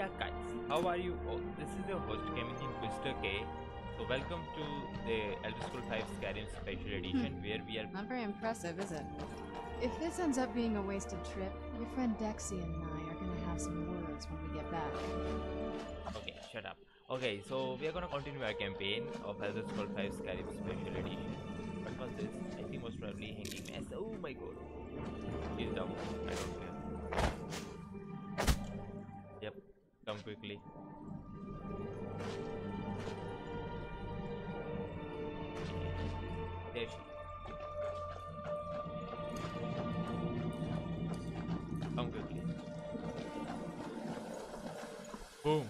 yeah guys, how are you all? This is your host Gaming Inquisitor K. So welcome to the Elder Scrolls 5 Skyrim Special Edition where we are... Not very impressive, is it? If this ends up being a wasted trip, your friend Dexy and I are gonna have some words when we get back. Okay, shut up. Okay, so we are gonna continue our campaign of Elder Scrolls 5 Skyrim Special Edition. What was this? I think most probably hanging mess. Oh my god. He's down. I don't care. Yep, come quickly. There she is. Come quickly. Boom.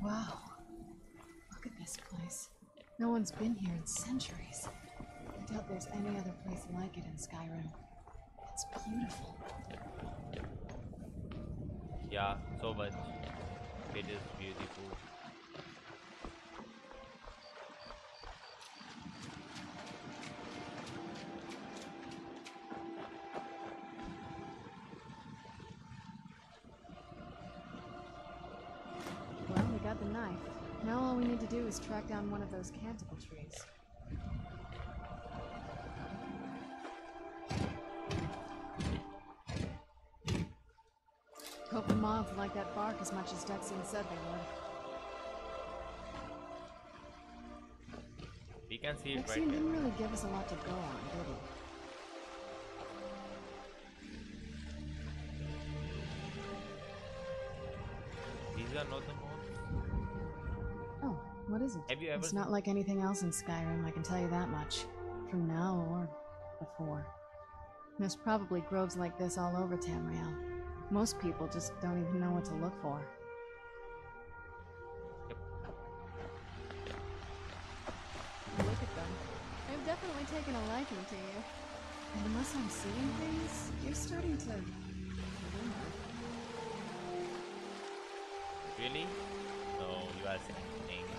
Wow. Look at this place. No one's been here in centuries. I doubt there's any other place like it in Skyrim. It's beautiful. Yeah, so much. It is beautiful. Well, we got the knife. Now all we need to do is track down one of those canticle trees. Hope the moths like that bark as much as Dexy said they would. We can see it Dexy right there. didn't really give us a lot to go on, did he? These are not the modes. Oh, what is it? Have you ever It's not like anything else in Skyrim, I can tell you that much. From now or before. There's probably groves like this all over Tamriel. Most people just don't even know what to look for. Yep. Look at them. They've definitely taken a liking to you. And unless I'm seeing things, you're starting to... Really? No, you are saying things.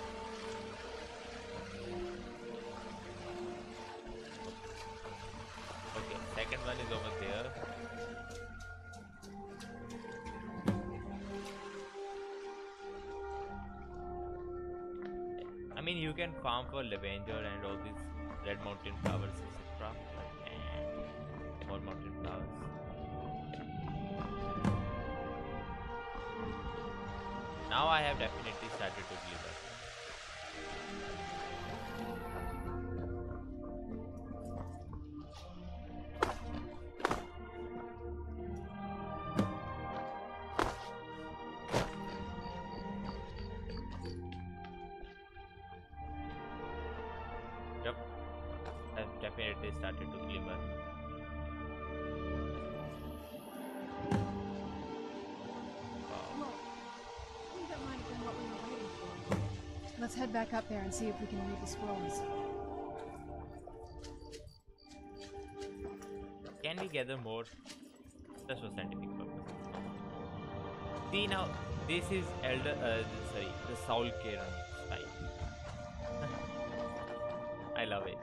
Okay, second one is over there. I mean, you can farm for lavender and all these red mountain flowers, etc. And more mountain flowers. Now I have definitely started to deliver. Yep, I've definitely started to glimmer. Let's head back up there and see if we can read the scrolls. Can we gather more? Just for scientific purpose. See now, this is the Saul Kieran style. I love it.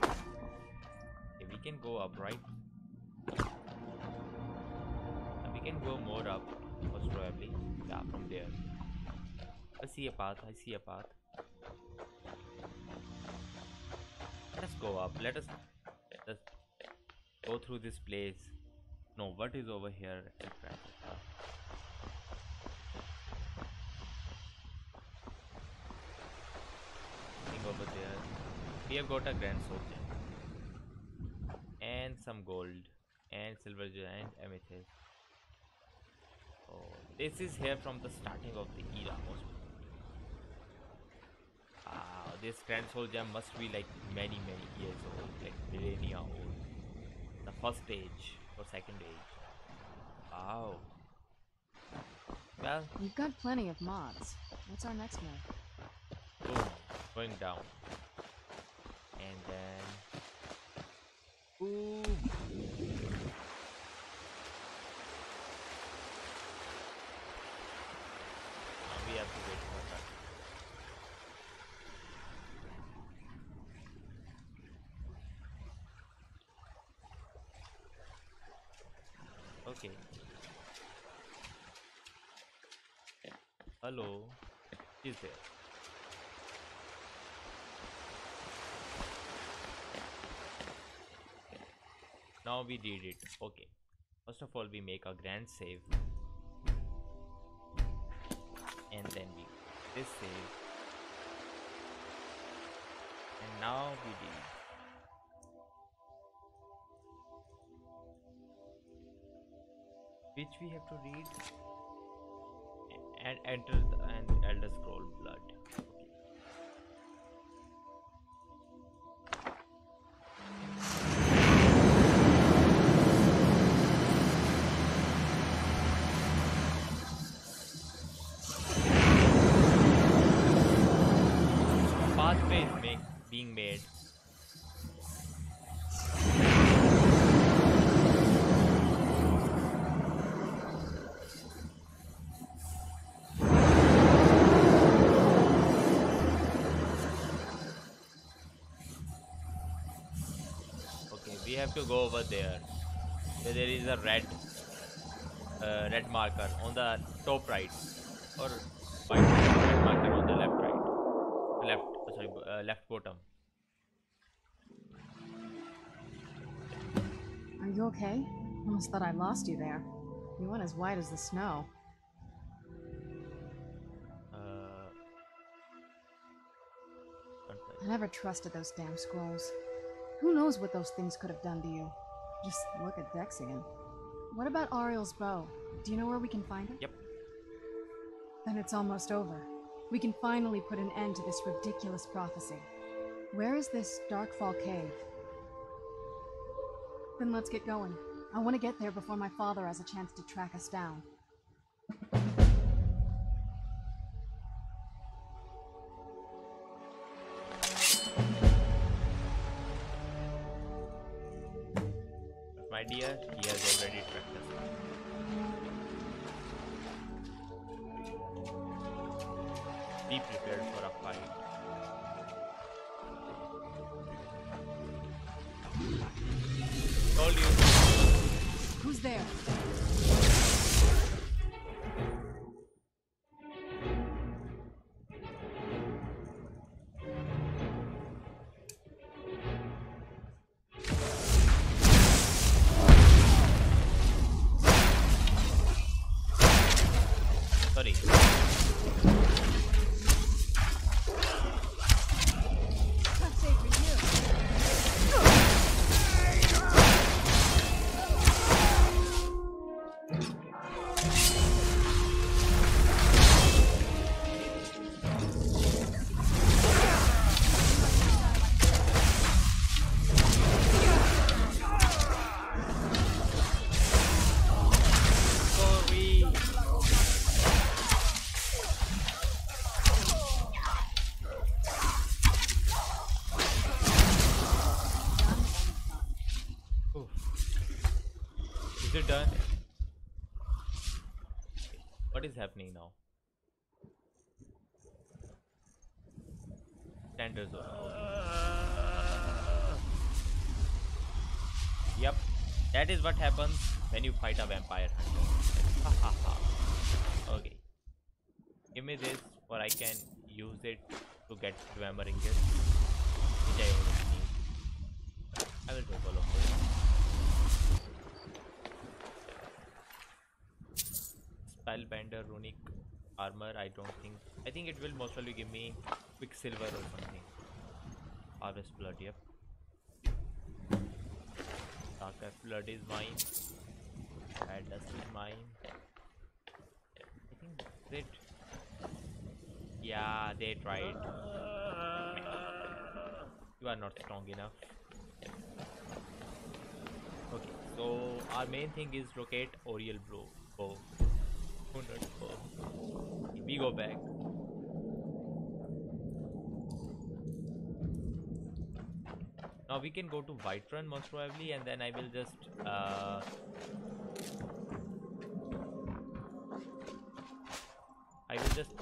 Okay, we can go up, right? We can go more up, most probably. Yeah, from there. I see a path. I see a path. Let us go up. Let us go through this place. No, what is over here? Nothing over there. We have got a grand soldier and some gold and silver and amethyst. Oh, this is here from the starting of the era, most. This grand soul gem must be like many years old, like millennia old. The first age or second age. Wow. Well, We've got plenty of mods. What's our next move? boom, going down. And then boom. Now we have to wait for that. Okay. Hello. Is there? Now we did it. Okay. First of all, we make a grand save. And then we this save. And now we did. Which we have to read. And enter the Elder Scroll Blood. Okay. Pathway is being made. We have to go over there where there is a red marker on the top right, or white red marker on the left bottom. Are you okay? Almost thought I lost you there. You went as white as the snow. I never trusted those damn scrolls. Who knows what those things could have done to you? Just look at Dexian. What about Ariel's bow? Do you know where we can find it? Yep. Then it's almost over. We can finally put an end to this ridiculous prophecy. Where is this Darkfall cave? Then let's get going. I want to get there before my father has a chance to track us down. My dear, he has already tracked us down. Be prepared for a fight. Told you. Who's there? Sorry. Is it done? What is happening now? Standard zone. Yep, that is what happens when you fight a vampire hunter. Okay, give me this, or I can use it to get Glamour Ingot, which I already need. I will take all of this. Spellbender runic armor. I think it will most probably give me Quicksilver or something. Harvest blood. Yep. Dark blood is mine. Red dust is mine. I think that's it. Yeah, they tried. You are not strong enough. Okay, so our main thing is locate Oriel bow. We go back. Now we can go to Whiterun most probably, and then I will just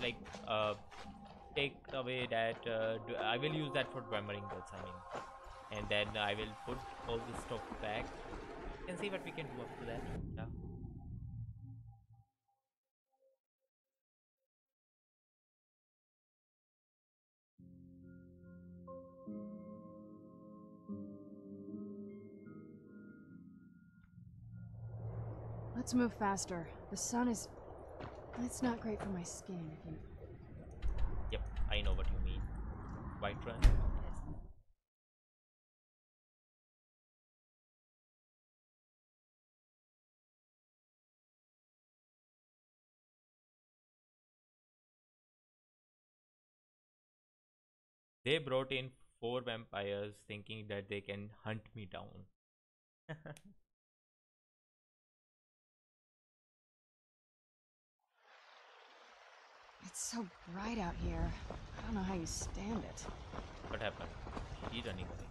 like take away that I will use that for Glamour Ingots, I mean, and then I will put all this stuff back and see what we can do after that. Yeah. Let's move faster. The sun is... It's not great for my skin if you... Yep, I know what you mean. White run. Yes. They brought in 4 vampires thinking that they can hunt me down. It's so bright out here. I don't know how you stand it. What happened? She running away.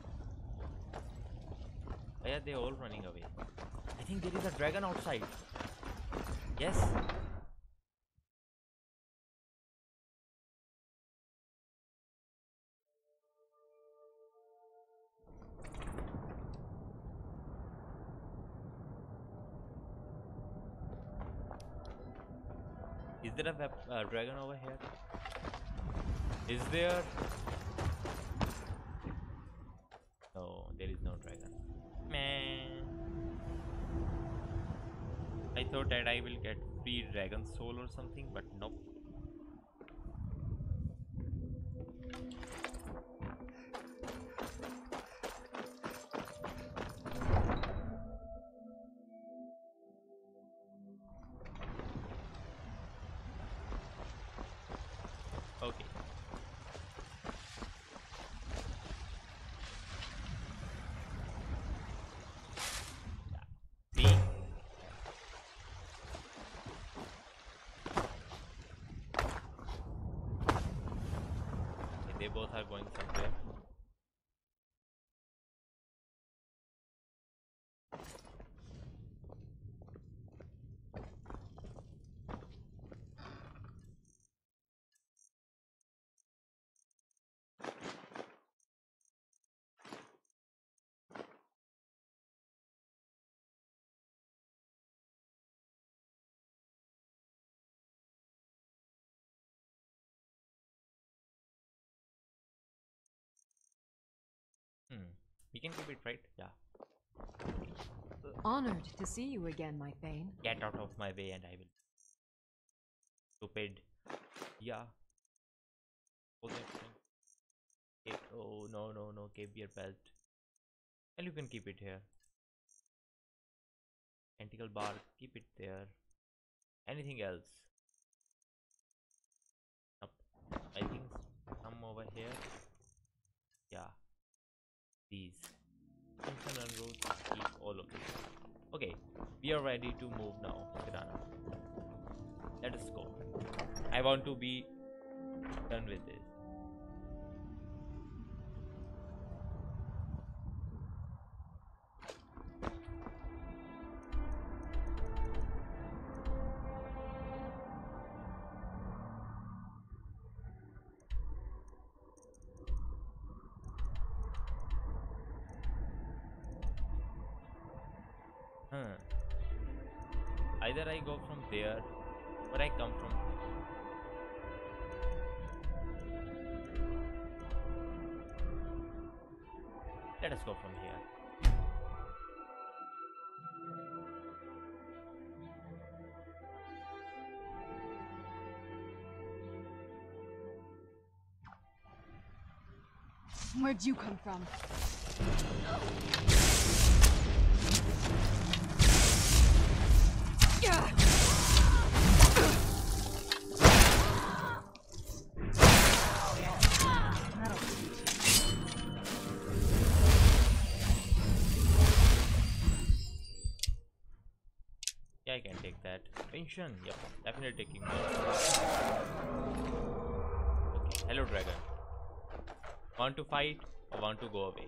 Why are they all running away? I think there is a dragon outside. Yes. Is there a dragon over here? Is there? No, there is no dragon. Man. I thought that I will get free dragon soul or something, but nope. Okay. Yeah. See? Okay, they both are going somewhere. We can keep it right. Yeah. Honored to see you again, my Thane. Get out of my way and I will. Stupid. Yeah. Okay. Okay. Oh no no no. Keep your belt. And you can keep it here. Tentacle bar. Keep it there. Anything else? Nope. I think some over here. Yeah. These. Function and roads. Keep all of this. Okay. We are ready to move now, Kirana. Let us go. I want to be done with this. Either I go from there or I come from here. Let us go from here. Where'd you come from? Yeah, I can take that. Pension. Yep, definitely taking that. Okay, hello dragon. Want to fight or want to go away?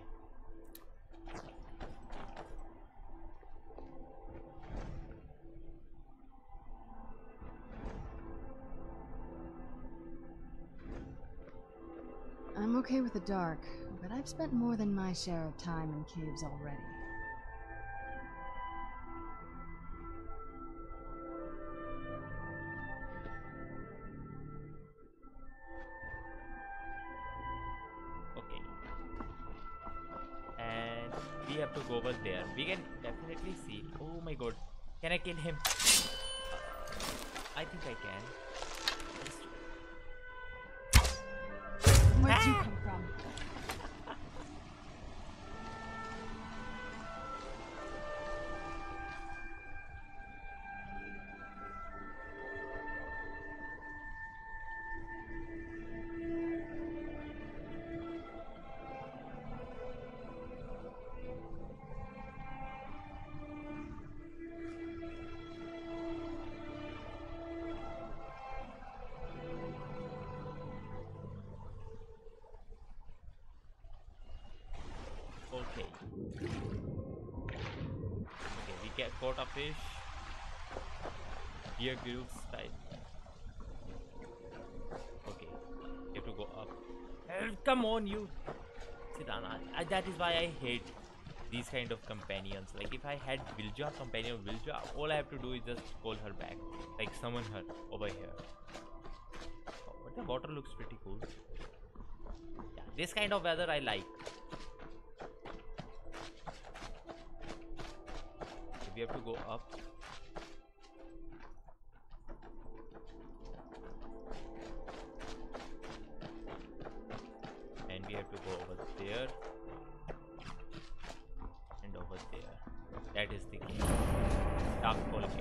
I'm okay with the dark, but I've spent more than my share of time in caves already. Okay. And we have to go over there. We can definitely see. Oh my god. Can I kill him? I think I can. Where'd you come from? Okay. Okay, we caught a fish. Here grills style. Okay, you have to go up. Come on, you. Sit down. That is why I hate these kind of companions. Like if I had companion Vilja, all I have to do is just call her back. Like summon her over here. Oh, but the water looks pretty cool. Yeah, this kind of weather I like. We have to go up. And we have to go over there. And over there. That is the cave. Dark Hole cave.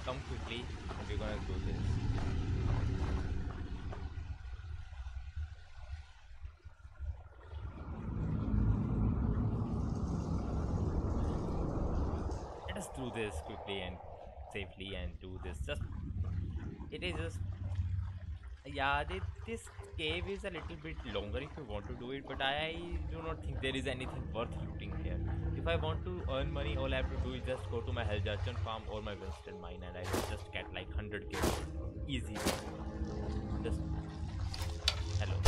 Come quickly, and we're gonna do this. Let us do this quickly and safely and do this. It is just, yeah, this cave is a little bit longer if you want to do it, but I do not think there is anything worth looting here. If I want to earn money, all I have to do is just go to my Heljarchan farm or my Winston mine and I will just get like 100 kills. Easy. Just, hello.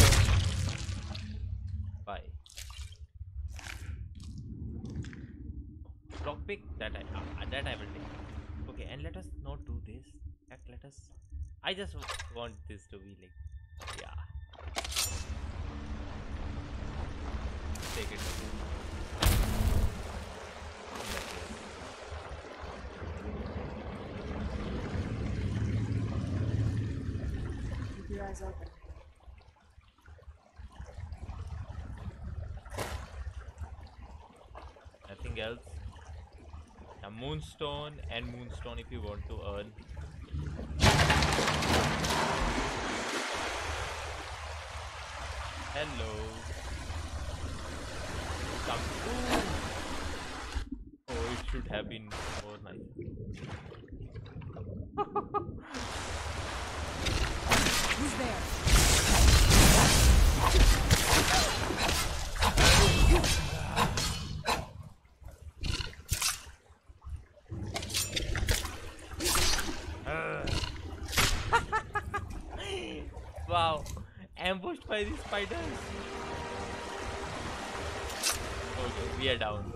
Bye. Lockpick, that I will take. Okay, and let us not do this. Let us, I just want this to be like, yeah. Take it. Keep your eyes open. Nothing else. A moonstone and moonstone if you want to earn. Hello. Come. Oh, it should have been more nice. Who's there? Wow, ambushed by these spiders. Okay, we are down.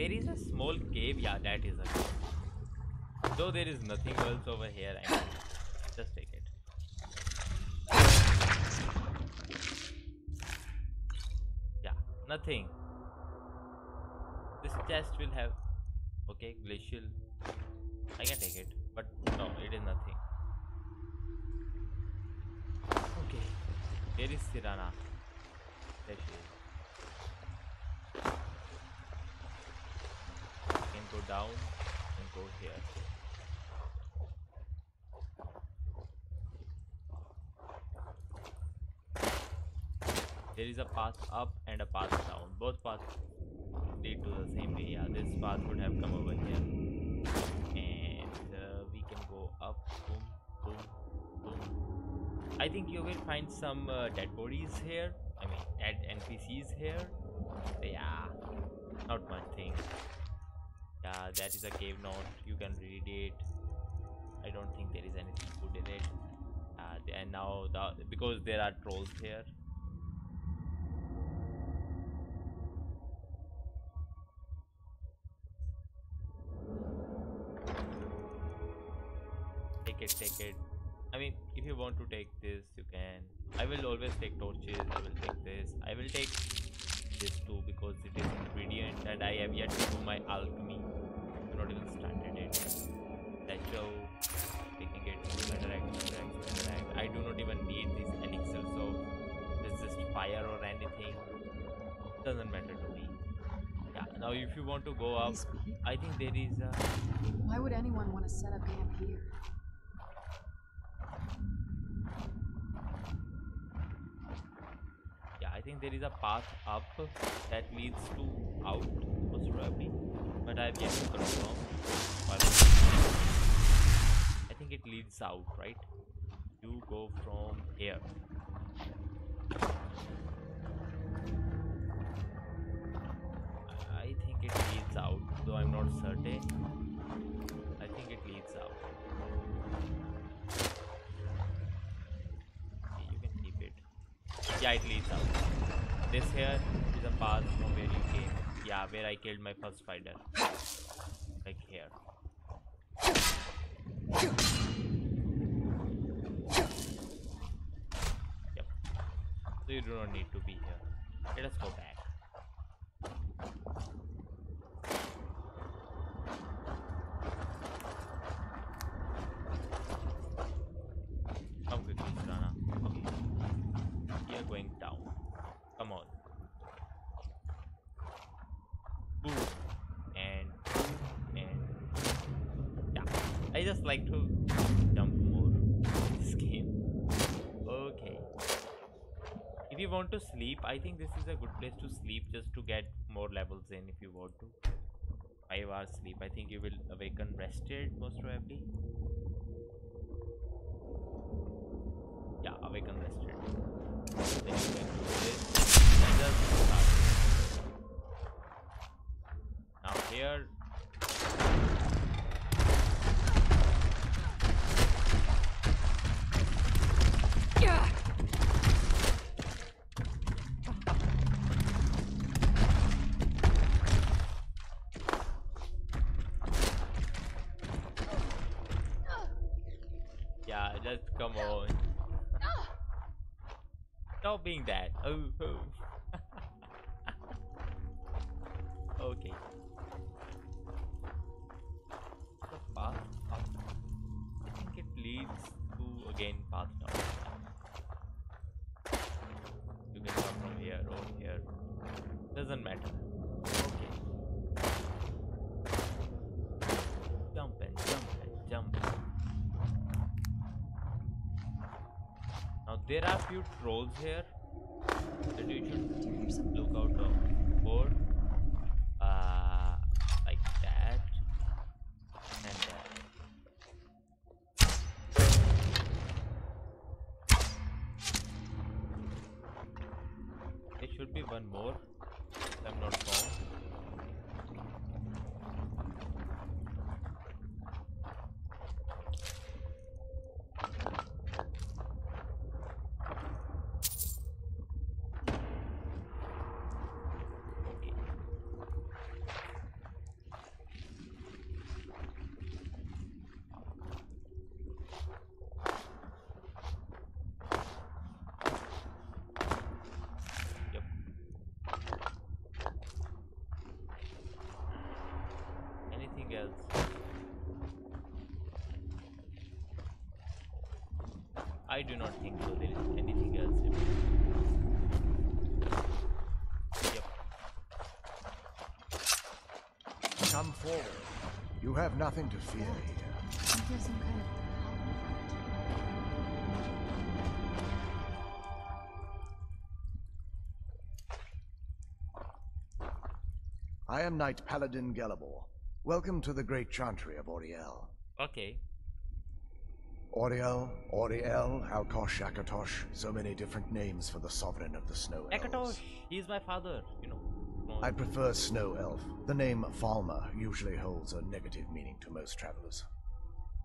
There is a small cave. Yeah, that is a cave. Though there is nothing else over here. I mean, just take it. Yeah, nothing. This chest will have. Okay, glacial. I can take it, but no, it is nothing. Okay, there is Sirana. There she is. I can go down and go here. There is a path up and a path down. Both paths lead to the same way. Yeah, this path would have come over here. And we can go up. Boom, boom, boom. I think you will find some dead bodies here. I mean, dead NPCs here. Yeah, not much thing. Yeah, that is a cave note. You can read it. I don't think there is anything good in it. And now, because there are trolls here. Take it. I mean, if you want to take this, you can. I will always take torches. I will take this. I will take this too because it is ingredient and I have yet to do my alchemy. I've not even started it. Satchel, taking it. Netherrack. I do not even need this elixir, so it's just fire or anything. Doesn't matter to me. Yeah. Now, if you want to go up, I think there is a. Why would anyone want to set up camp here? I think there is a path up that leads to out, most probably, but I have yet to confirm. I think it leads out, right? You go from here. I think it leads out, though I'm not certain. I think it leads out. Okay, you can keep it. Yeah, it leads out. This here is a path from where you came. Yeah, where I killed my first spider. Like here. Yep. So you do not need to be here. Let us go back. Come quickly, Surana. Okay. We are going down. Come on. Boom. And yeah. I just like to jump more in this game. Okay. If you want to sleep, I think this is a good place to sleep just to get more levels in if you want to. 5 hours sleep. I think you will awaken rested most probably. Yeah, awaken rested. Then you can do this. And just start. Now here. Yeah, just come on. Stop being that. Oh. Okay. The path up. I think it leads to again path down. You can come from here or here. Doesn't matter. Okay. Jump and jump and jump. Now there are few trolls here that you should look out for. Like that and that. There should be one more, if I'm not wrong. I do not think so. There is anything else. Yep. Come forward. You have nothing to fear here. I think there's some kind of I am Knight Paladin Gelabor. Welcome to the Great Chantry of Auriel. Okay. Auriel, Auriel, Alkosh, Akatosh, so many different names for the sovereign of the Snow Elves. Akatosh, he is my father, you know. I prefer Snow Elf. The name Falmer usually holds a negative meaning to most travelers.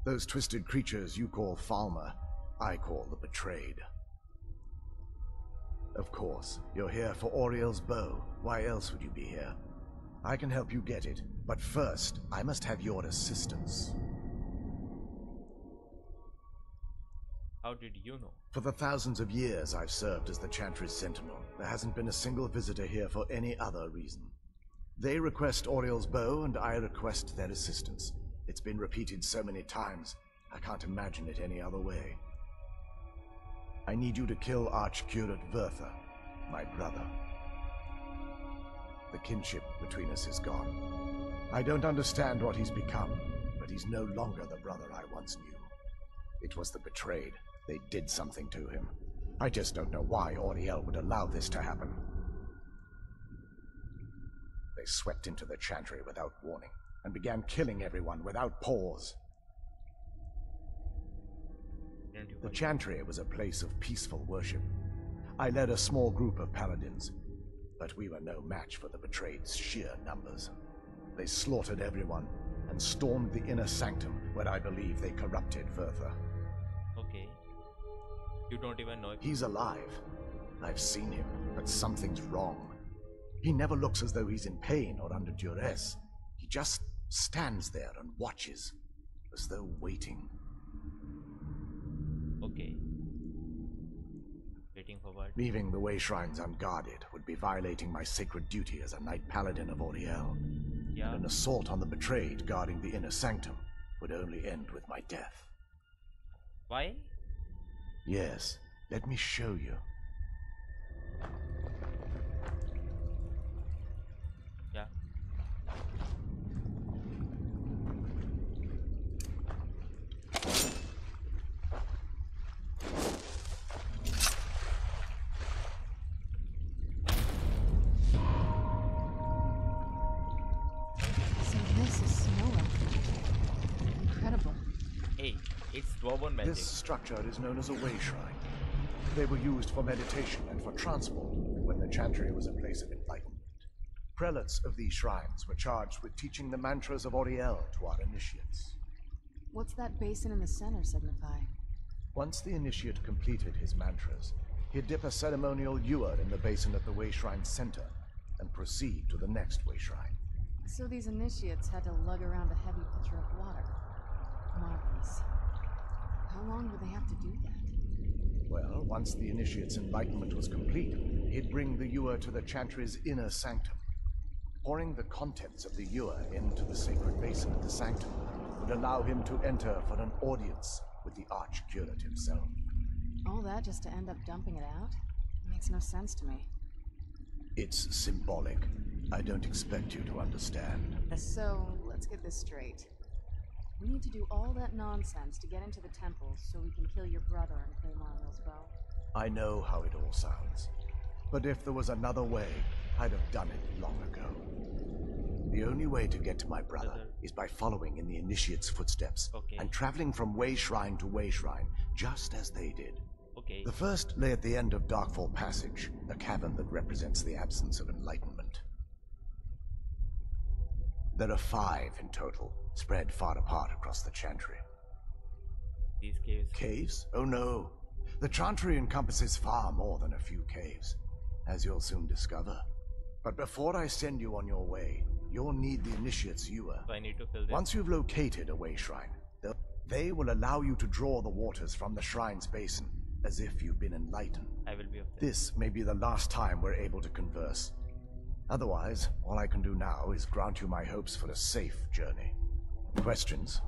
Those twisted creatures you call Falmer, I call the Betrayed. Of course, you're here for Auriel's bow. Why else would you be here? I can help you get it, but first, I must have your assistance. How did you know? For the thousands of years I've served as the Chantry's sentinel, there hasn't been a single visitor here for any other reason. They request Auriel's bow, and I request their assistance. It's been repeated so many times, I can't imagine it any other way. I need you to kill Archcurate Vertha, my brother. The kinship between us is gone. I don't understand what he's become, but he's no longer the brother I once knew. It was the Betrayed. They did something to him. I just don't know why Auriel would allow this to happen. They swept into the Chantry without warning, and began killing everyone without pause. The Chantry was a place of peaceful worship. I led a small group of paladins, but we were no match for the Betrayed's sheer numbers. They slaughtered everyone, and stormed the inner sanctum, where I believe they corrupted Vertha. Okay. You don't even know if He's alive. I've seen him, but something's wrong. He never looks as though he's in pain or under duress. He just stands there and watches, as though waiting. Okay. Waiting for what? Leaving the way shrines unguarded would be violating my sacred duty as a Knight Paladin of Auriel. Yeah. And an assault on the Betrayed guarding the inner sanctum would only end with my death. Why? Yes, let me show you. Yeah. So this is Snow Elf. Incredible. Hey, it's Dwarven magic. This structure is known as a way shrine. They were used for meditation and for transport when the Chantry was a place of enlightenment. Prelates of these shrines were charged with teaching the mantras of Auriel to our initiates. What's that basin in the center signify? Once the initiate completed his mantras, he'd dip a ceremonial ewer in the basin at the way shrine's center and proceed to the next way shrine. So these initiates had to lug around a heavy pitcher of water. Marvelous. How long would they have to do that? Well, once the initiate's enlightenment was complete, he'd bring the ewer to the Chantry's inner sanctum. Pouring the contents of the ewer into the sacred basin of the sanctum would allow him to enter for an audience with the Archcurate himself. All that just to end up dumping it out? Makes no sense to me. It's symbolic. I don't expect you to understand. So, let's get this straight. We need to do all that nonsense to get into the temple so we can kill your brother and claim Auriel's bow. I know how it all sounds. But if there was another way, I'd have done it long ago. The only way to get to my brother is by following in the initiate's footsteps and traveling from way shrine to way shrine, just as they did. Okay. The first lay at the end of Darkfall Passage, a cavern that represents the absence of enlightenment. There are 5 in total, spread far apart across the Chantry. These caves. Caves? Oh no. The Chantry encompasses far more than a few caves, as you'll soon discover. But before I send you on your way, you'll need the initiate's ewer. So I need to fill this. Once you've located a way shrine, they will allow you to draw the waters from the shrine's basin, as if you've been enlightened. I will be of this. This may be the last time we're able to converse. Otherwise, all I can do now is grant you my hopes for a safe journey. Questions?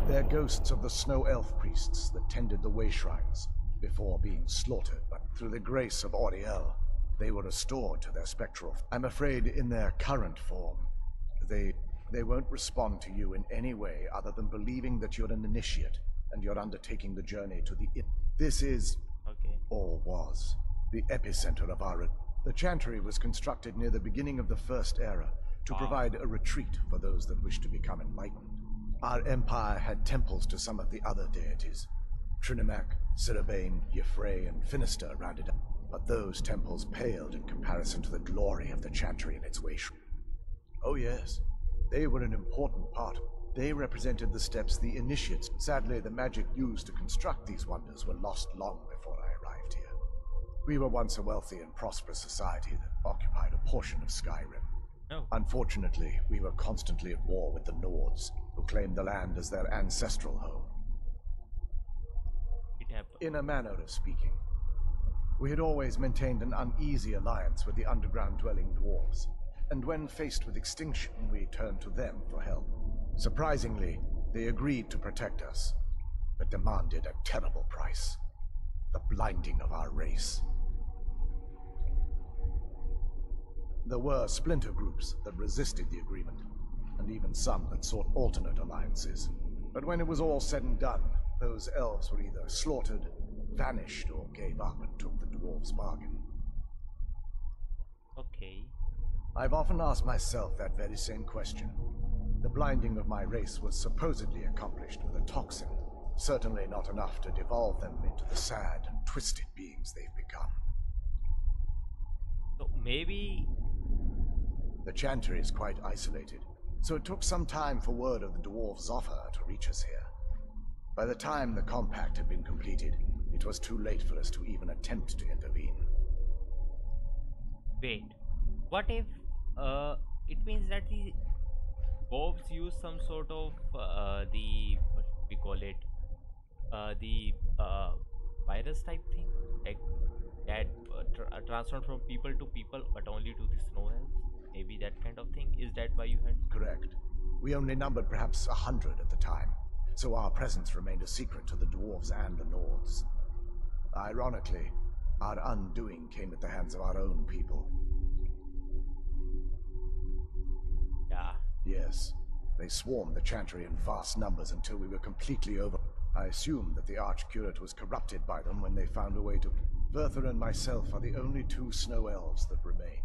They're ghosts of the Snow Elf priests that tended the way shrines. before being slaughtered, but through the grace of Auriel, they were restored to their spectral. I'm afraid in their current form, they won't respond to you in any way other than believing that you're an initiate and you're undertaking the journey to the This is, or was, the epicenter of our... The Chantry was constructed near the beginning of the First Era to provide a retreat for those that wish to become enlightened. Our empire had temples to some of the other deities. Trinimac, Ciribane, Yffrey, and Finister rounded up. But those temples paled in comparison to the glory of the Chantry and its way. Oh yes, they were an important part. They represented the steps the initiates. Sadly, the magic used to construct these wonders were lost long before I arrived here. We were once a wealthy and prosperous society that occupied a portion of Skyrim. Oh. Unfortunately, we were constantly at war with the Nords, who claimed the land as their ancestral home. It happened. In a manner of speaking. We had always maintained an uneasy alliance with the underground-dwelling dwarves, and when faced with extinction, we turned to them for help. Surprisingly, they agreed to protect us, but demanded a terrible price. The blinding of our race. There were splinter groups that resisted the agreement, and even some that sought alternate alliances. But when it was all said and done, those elves were either slaughtered, vanished, or gave up and took the dwarves' bargain. Okay. I've often asked myself that very same question. The blinding of my race was supposedly accomplished with a toxin, certainly not enough to devolve them into the sad and twisted beings they've become. So maybe... The Chantry is quite isolated, so it took some time for word of the dwarves' offer to reach us here. By the time the compact had been completed, it was too late for us to even attempt to intervene. Wait. What if it means that the dwarves use some sort of what we call it, the virus type thing, like that transferred from people to people, but only to the snow elves? Maybe that kind of thing. Is that why you had? Correct. We only numbered perhaps 100 at the time, so our presence remained a secret to the dwarves and the Nords. Ironically, our undoing came at the hands of our own people. Yeah. Yes, they swarmed the Chantry in vast numbers until we were completely over. I assumed that the Archcurate was corrupted by them when they found a way to... Verther and myself are the only two snow elves that remain.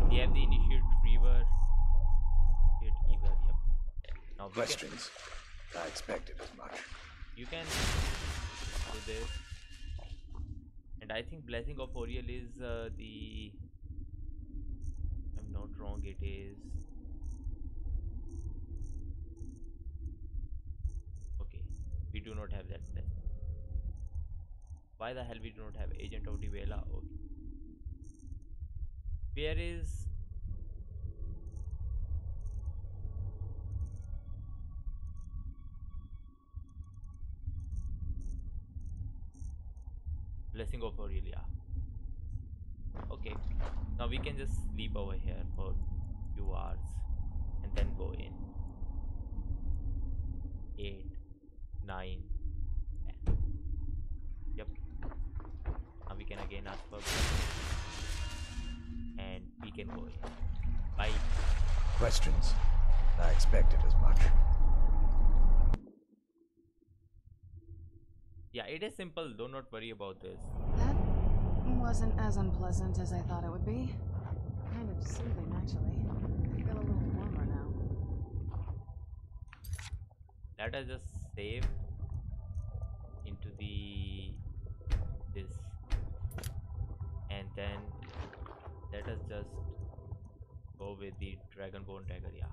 We have the initiate Reaver. Yep. Now we Questions? I expected as much. You can do this. And I think Blessing of Auriel is the... I'm not wrong, it is... Okay, we do not have that blessing. Why the hell we do not have Agent of Divela? Okay. Where is... Blessing of Auriel, yeah. Okay, now we can just sleep over here for a few hours and then go in. 8, 9, 10. Yep. Now we can again ask for and we can go in. Bye. Questions? I expected as much. Yeah, it is simple. Do not worry about this. That wasn't as unpleasant as I thought it would be. Kind of soothing, actually. I feel a little warmer now. Let us just save into this, and then let us just go with the Dragonborn Dagger. Yeah.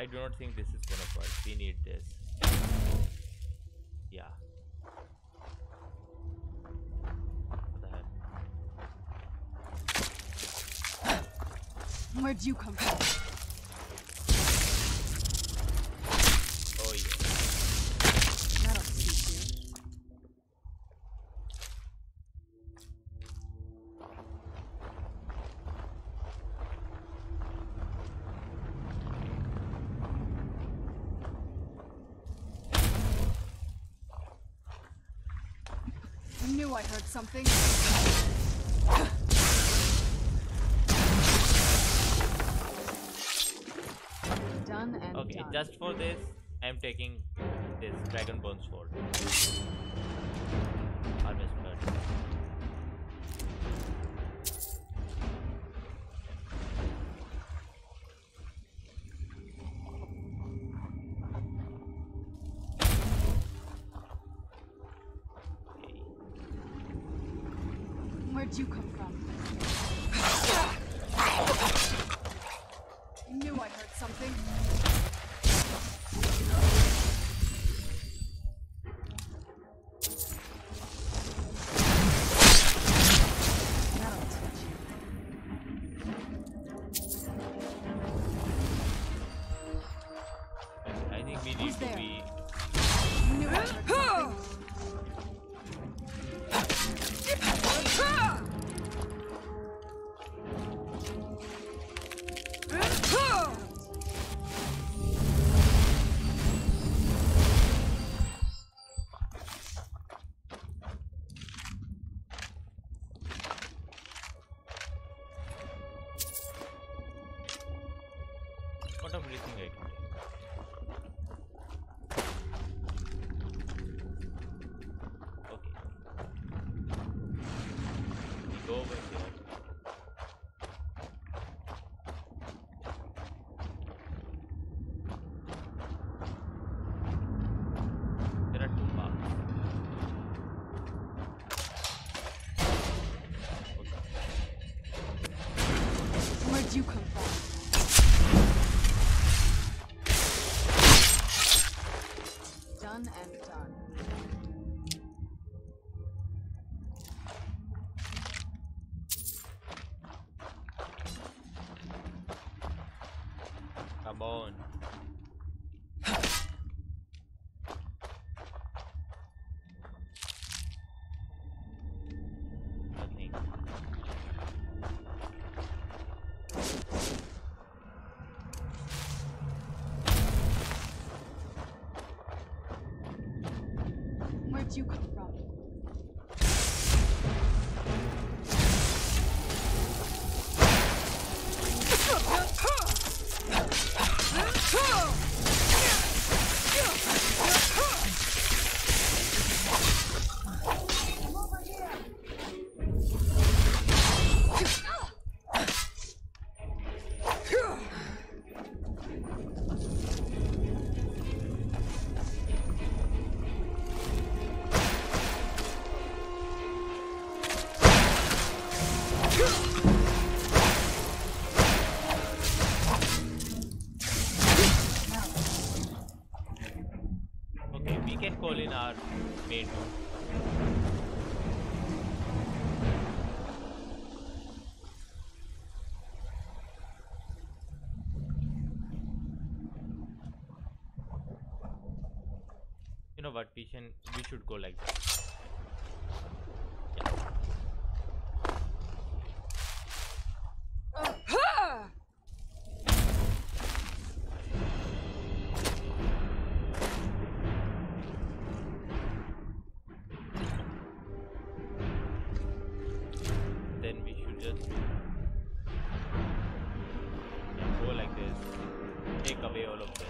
I do not think this is gonna work. We need this. Yeah. What the hell? Where'd you come from? Oh yeah. That'll teach you. knew I heard something. Done and Okay, done. just for this, I'm taking this Dragon Bone Sword. Harvest Blood. Okay. Where'd you come from? I knew I heard something. That'll teach you. I think we need Who's to there? be. I knew I heard something. What of breathing I can take? Okay. We go over here. There are two paths. Okay. Where'd you come from? Done and done. Come on. Nothing. Where'd you come from? Okay, we can call in our main dude. You know what? We should go like that. Yeah. Then we should just go like this. Take away all of this.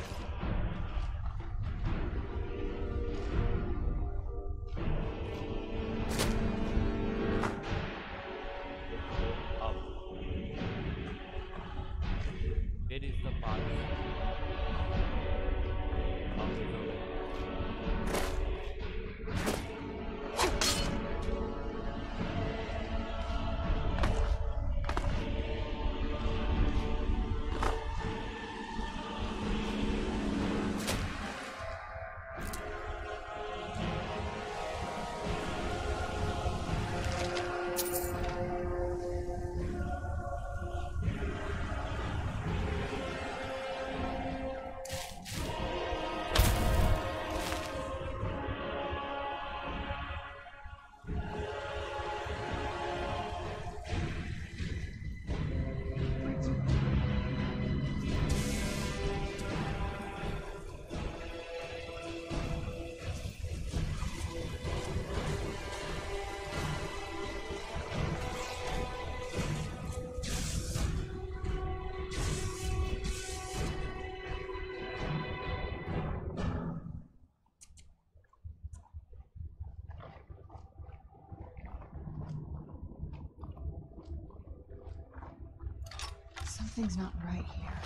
Something's not right here.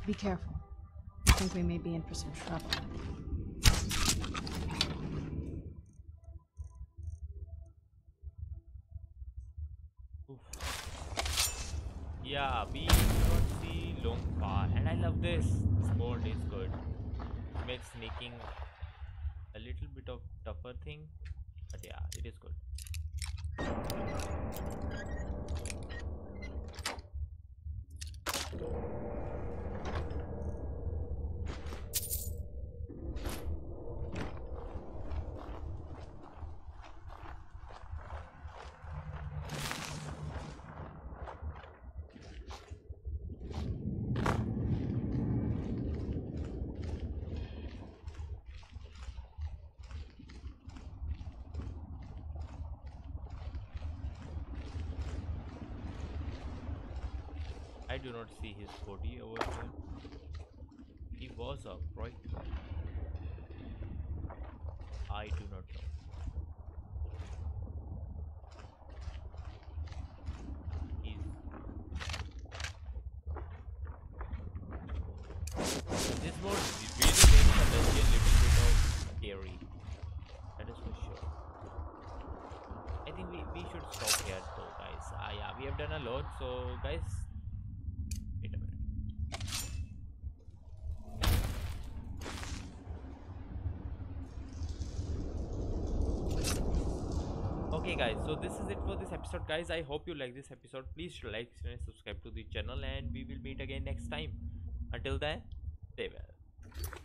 Be careful. I think we may be in for some trouble. Oof. Yeah, we do not see long far, and I love this. This mode is good. It makes sneaking a little bit of tougher thing, but yeah, it is good. I do not see his body over here. He was up, right? I do not know. This mode really makes the dungeon a little bit of scary. That is for sure. I think we should stop here though, guys. Yeah, we have done a lot, so guys. Wait a minute. Okay guys, so this is it for this episode, guys. I hope you like this episode. Please like, share and subscribe to the channel, and we will meet again next time. Until then, stay well.